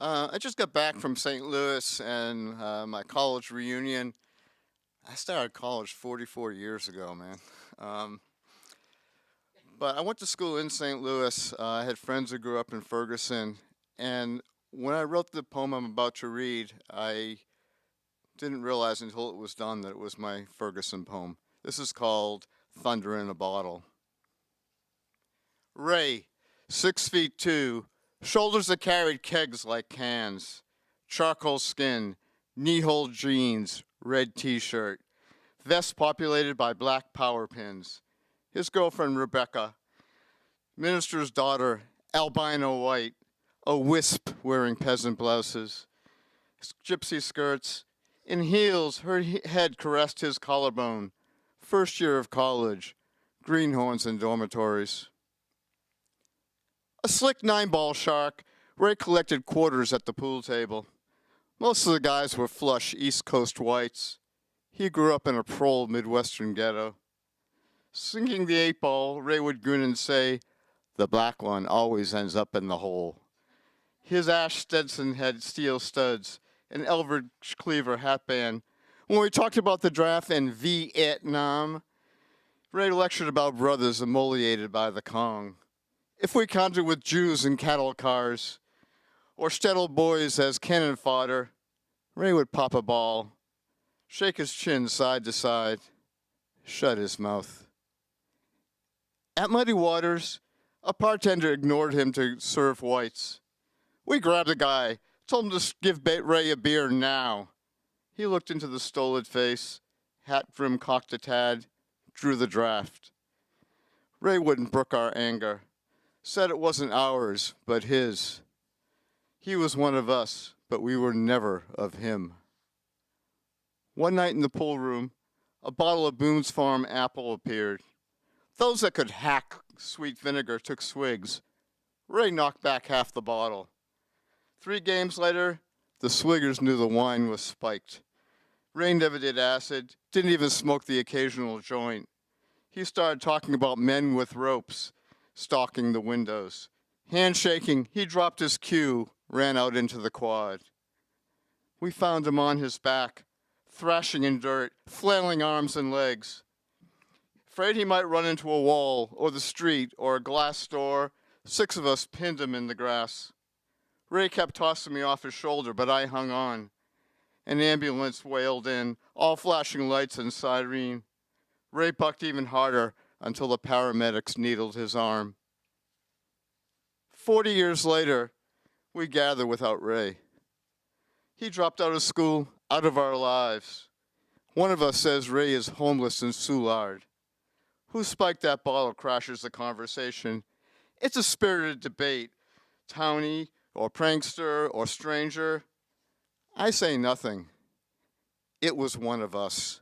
I just got back from St. Louis and my college reunion. I started college 44 years ago, man. Um, but I went to school in St. Louis. I had friends who grew up in Ferguson. And when I wrote the poem I'm about to read, I didn't realize until it was done that it was my Ferguson poem. This is called Thunder in a Bottle. Ray, 6'2", shoulders that carried kegs like cans, charcoal skin, knee-hole jeans, red t-shirt, vest populated by black power pins. His girlfriend Rebecca, minister's daughter, albino white, a wisp wearing peasant blouses, gypsy skirts. In heels, her head caressed his collarbone. First year of college, greenhorns in dormitories. A slick nine-ball shark, Ray collected quarters at the pool table. Most of the guys were flush East Coast whites. He grew up in a prole Midwestern ghetto. Sinking the 8-ball, Ray would grin and say, "The black one always ends up in the hole." His ash Stetson had steel studs, an Elvidge Cleaver hatband. When we talked about the draft in Vietnam, Ray lectured about brothers emoliated by the Kong. If we counted with Jews in cattle cars, or shtetl boys as cannon fodder, Ray would pop a ball, shake his chin side to side, shut his mouth. At Muddy Waters, a bartender ignored him to serve whites. We grabbed the guy, told him to give Ray a beer now. He looked into the stolid face, hat brim cocked a tad, drew the draft. Ray wouldn't brook our anger, said it wasn't ours, but his. He was one of us, but we were never of him. One night in the pool room, a bottle of Boone's Farm apple appeared. Those that could hack sweet vinegar took swigs. Ray knocked back half the bottle. 3 games later, the swiggers knew the wine was spiked. Ray never did acid, didn't even smoke the occasional joint. He started talking about men with ropes, stalking the windows. Handshaking, he dropped his cue, ran out into the quad. We found him on his back, thrashing in dirt, flailing arms and legs. Afraid he might run into a wall, or the street, or a glass door, 6 of us pinned him in the grass. Ray kept tossing me off his shoulder, but I hung on. An ambulance wailed in, all flashing lights and siren. Ray bucked even harder until the paramedics needled his arm. 40 years later, we gather without Ray. He dropped out of school, out of our lives. One of us says Ray is homeless in Soulard. Who spiked that bottle crashes the conversation. It's a spirited debate. Townie, or prankster, or stranger. I say nothing. It was one of us.